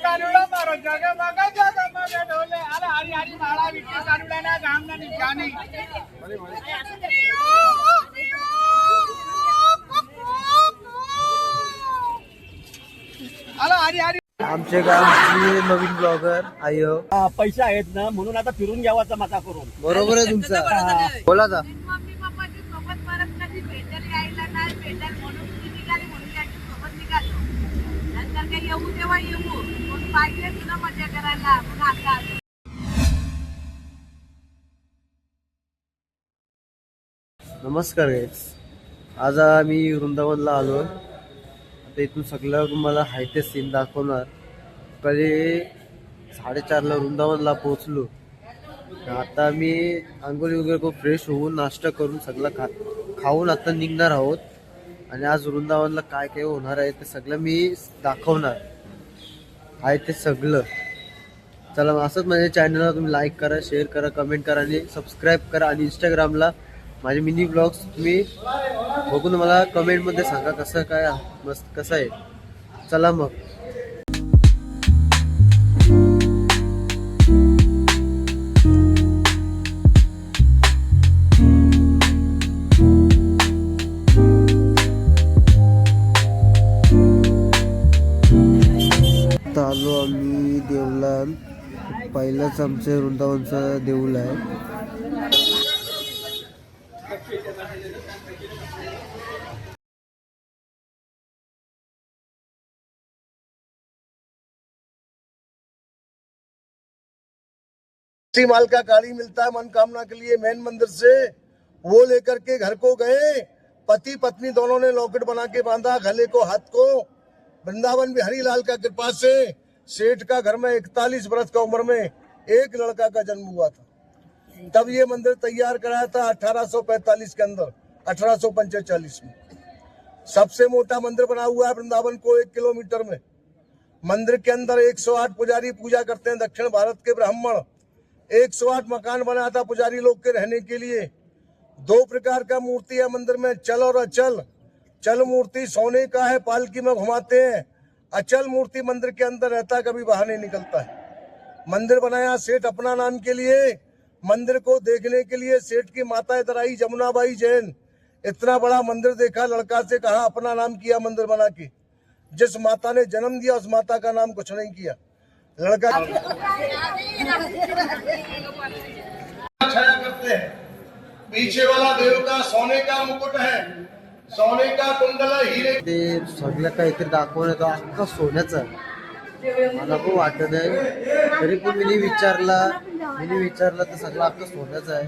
कानुडा मारो जगह मगा जगह मगा ढोले अरे हरी हरी मारा विक्की कानुडा ना गाम ना निशानी अरे हरी हरी आमचे गावची नवीन ब्लॉगर आयो पैसे आहेत ना म्हणून आता फिरून घ्यावाचा माता करून. बरोबर आहे तुमचा. बोला जा. मम्मी पप्पाची सोबत परत कधी भेटेल यायला नाही भेटेल म्हणून ती निघाली म्हणून त्यांची सोबत निघालो. नंतर काही येऊ तेव्हा येऊ पण पाहिजे तुला मजा करायला मग आता नमस्कार गाईज. आज आम्ही वृंदावनला आलो. आता इथून सगळं तुम्हाला हाय ते सीन दाखवणार. सकाळी 4:30ला वृंदावनला पोहोचलो. आता मी आंघोळी वगैरे खूप फ्रेश होऊन नाश्ता करून सगळं खाऊन आता निघणार आहोत. आणि आज वृंदावनला काय काय होणार आहे ते सगळं मी दाखवणार आहे ते सगळं. चला असंच माझ्या चॅनलला तुम्ही लाईक करा, शेअर करा, कमेंट करा आणि सबस्क्राईब करा. आणि इंस्टाग्रामला माझे मिनी ब्लॉग्स तुम्ही बघून मला कमेंटमध्ये सांगा कसं काय मस्त कसं आहे. चला मग. आता आलो आम्ही देऊळला. पहिलंच आमचं वृंदावनचं देऊळ आहे. माल का गाड़ी मिलता है मनोकामना के लिए मेन मंदिर से, वो लेकर के घर को गए. पति पत्नी दोनों ने लॉकेट बना के बांधा गले को हाथ को. वृंदावन बिहारी लाल का कृपा से सेठ का घर में 41 वर्ष का उम्र में एक लड़का का जन्म हुआ था. तब ये मंदिर तैयार कराया था 1845 के अंदर, 1845 में. सबसे मोटा मंदिर बना हुआ है वृंदावन को 1 किलोमीटर में. मंदिर के अंदर 108 पुजारी पूजा करते हैं. दक्षिण भारत के ब्राह्मण. 108 मकान बना था पुजारी लोग के रहने के लिए. 2 प्रकार का मूर्ति है मंदिर में, चल और अचल. चल मूर्ति सोने का है, पालकी में घुमाते हैं. अचल मूर्ति मंदिर के अंदर रहता है, कभी बाहर नहीं निकलता है. मंदिर बनाया सेठ अपना नाम के लिए. मंदिर को देखने के लिए सेठ की माता इधर आई, जमुनाबाई जैन. इतना बड़ा मंदिर देखा, लड़का से कहा अपना नाम किया मंदिर बना के. जिस माता ने जन्म दिया उस माता का नाम कुछ नहीं किया. लड़का छाया करते हैं. पीछे वाला देव का सोने का मुकुट है, सोने का कुंडल हीरे. ते सगळं काहीतरी दाखवण्यात अख्खा सोन्याचा आहे. मला खूप वाटत आहे तरी पण मी विचारला तर सगळं अख्खा सोन्याचं आहे.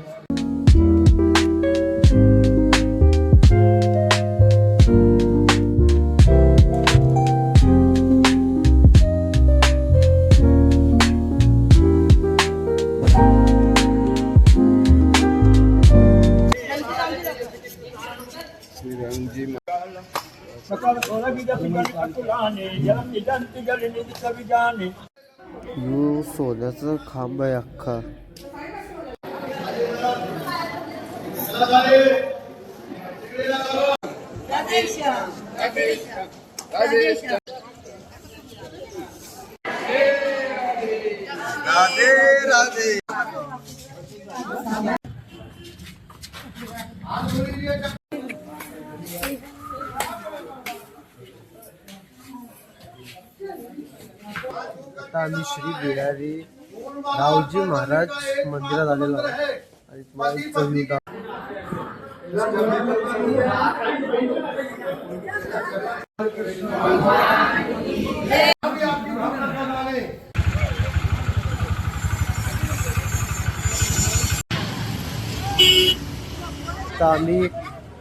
सोन्याचा खांब आहे अख्खा. राधे राधे. आता आम्ही श्री बिहारी रावजी महाराज मंदिरात आलेलो आहोत. आणि तुम्हाला आता आम्ही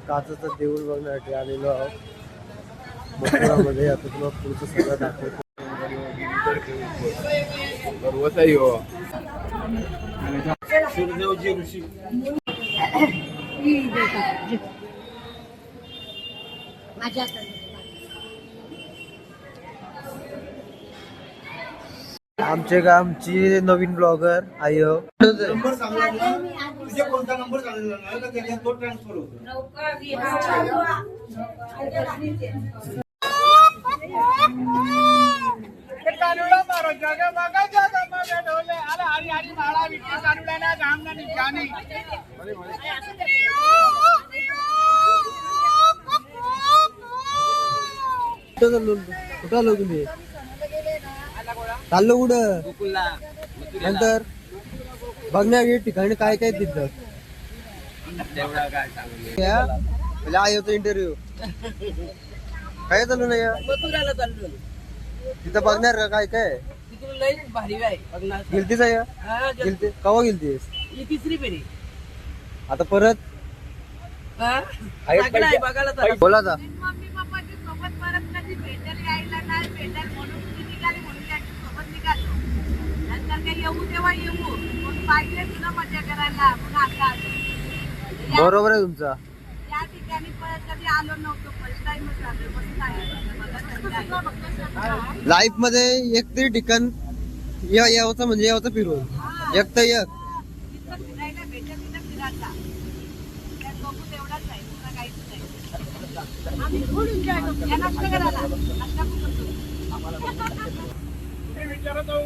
काचेचं देऊळ बघण्यासाठी आलेलो आहोत मथुरामध्ये. आता तुला पुढचं सगळं दाखवतो. सूर्यदेवजी ऋषी आमच्या गावची नवीन ब्लॉगर आयो. नंबर सांगला तुझे कोणता नंबर सांगितला नाही का त्याच्यात तो ट्रान्सफर होतो. हरी हरी माळा विठी कानुडाना गामना निशानी कुठं आलो तुम्ही चाललो कुठं नंतर बघण्यासाठी ठिकाणी काय काय तिथं आयोचा इंटरव्ह्यू काय चालू नाही मथुराला चाललो तिथं बघणार का काय काय तिकडून लई भारी आहे बघणार गेलतीस आहे हा, गेलते कवा गेलतीस ही तिसरी पिढी आता परत हा? चांगलं आहे, बघायला चाललो. बोला जा मम्मी पप्पाची सोबत परत कधी भेटेल यायला नाही भेटेल म्हणून ती निघाली म्हणून त्यांच्या सोबत निघालो नंतर काही येऊ तेव्हा येऊ मग पाहिजे तुला मजा करायला मग आता आलो बरोबर आहे तुमचा या ठिकाणी परत कधी आलो नव्हतो फर्स्ट टाइमच आलो मस्त आहे लाईफ मध्ये एक तरी ठिकाण यावचं म्हणजे यावचं फिरून एक तर एक तिथं फिरायला भेटेल तिथं फिरायचा त्यात बघू तेवढाच आहे तुला काहीच नाही आम्ही फुल एन्जॉय करतो या नाश्ता करायला नाश्ता पण करतो तुम्ही विचारत आहो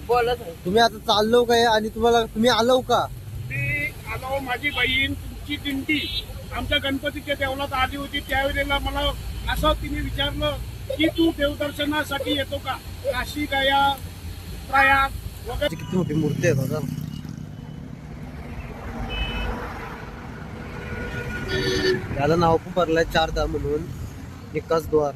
बोलत आहे तुम्ही आता चाललो काय आणि तुम्ही आलो का मी आलो माझी बहीण तुमची दिंडी आमच्या गणपतीच्या देवळात आली होती त्यावेळेला मला असं तिने विचारलं की तू देवदर्शनासाठी येतो का काशी गया प्रयाग वगैरे किती मोठी मूर्ती आहे बघा त्याला नाव पण भरलंय चारधाम म्हणून निकास द्वार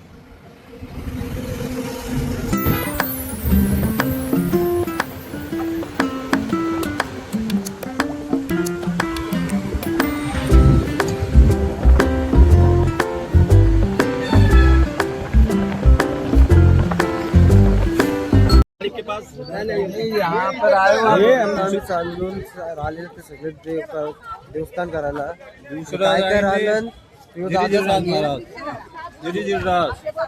यहाँ पर आए आम्ही चालून राहिले ते सगळे देवस्थान करायला काय काय राहिलं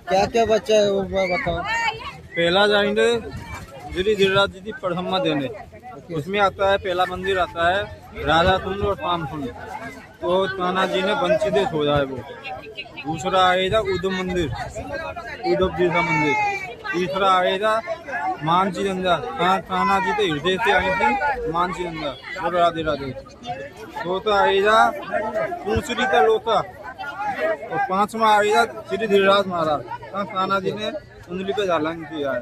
क्या क्या बच्चा है वो बताओ पहला जाएंगे श्री गिरिराज जी की प्रथमा देने उसमें आता है पहला मंदिर आता है राजा कुंड और पाम कुंड तो कान्हा जी ने वंचित छोड़ा है वो दूसरा आएगा उद्धव मंदिर उद्धव जी का मंदिर तीसरा आएगा मानसी गंगा कान्हा जी तो हृदय से आई थी मानसी गंगा और राधे राधे चौथा आएगा दूसरी का लोटा और पांचवा आएगा श्री गिरिराज महाराज कान्हा जी ने कुंडली पे झालन किया है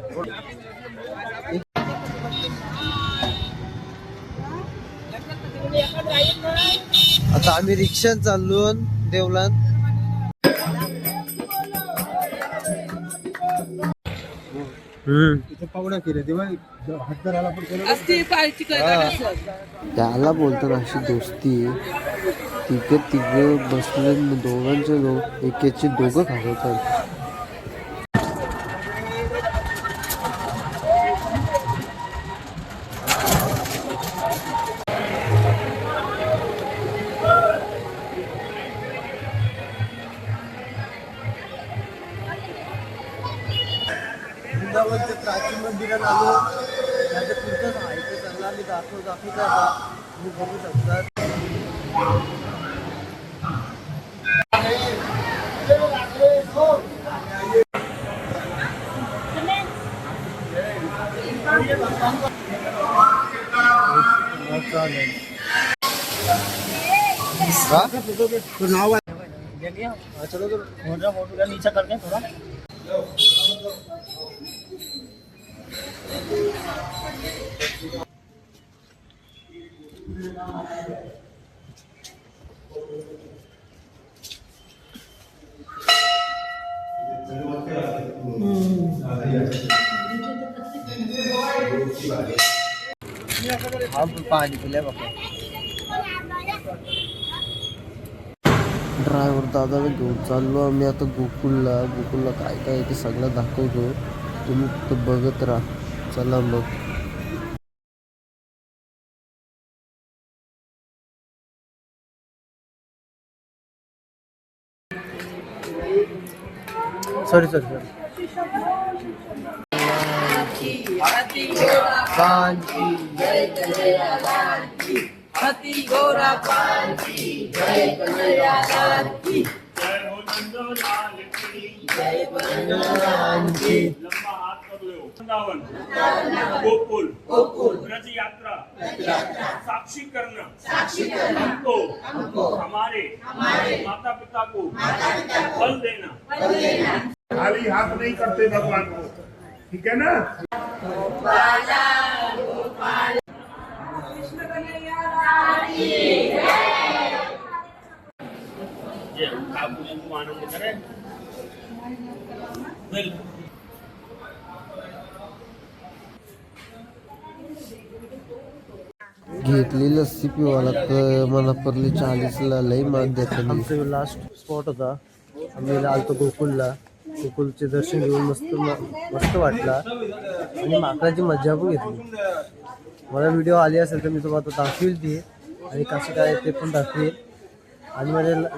आता आम्ही रिक्षात चाललो देवलान पावडा केले तेव्हा हात धरायला पण केलं असती पाहायची काय त्याला बोलताना अशी दोस्ती तिघ बसले दोघांचे एकेचे दोघं खावतात वृंदावनच्या प्राचीन मंदिरात आलो त्याच्या पुढचं साहित्य चांगला आम्ही दाखवत आता तुम्ही बघू शकता तो नाव आहे चलो चलो फोटो का नीचा करके थोड़ा हा पाणी पिल्या बाबा ड्रायव्हर दादाला घेऊन चाललो आम्ही आता गोकुलला काय काय आहे ते सगळं दाखवतो तुम्ही फक्त बघत राहा चला मग सॉरी हती गोरा पान की जय कन्हैया लाल की जय लंबा हात कर लो वृंदावन गोकुल ब्रज साक्षी करना हमको हमारे माता पिता को बल देना। खाली हाथ नहीं करते भगवान को, ठीक है ना। जे ठाकुर को आनंद करे। बिल्कुल घेतली लस्सी पिवाला तर मला परली 40ला लई माग देतात. आमचा लास्ट स्पॉट होता. आम्ही आलतो गोकुलला. गोकुलचे दर्शन घेऊन मस्त वाटला आणि माकडाची मज्जा पण घेतली. मला व्हिडिओ आली असेल तर मी तुम्हाला दाखवेल ती आणि कशी काय ते पण दाखवेल. आणि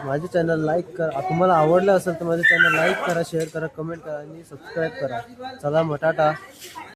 माझे चॅनल लाईक करा. तुम्हाला आवडलं असेल तर माझे चॅनल लाईक करा, शेअर करा, कमेंट करा आणि सबस्क्राईब करा. चला मग टाटा.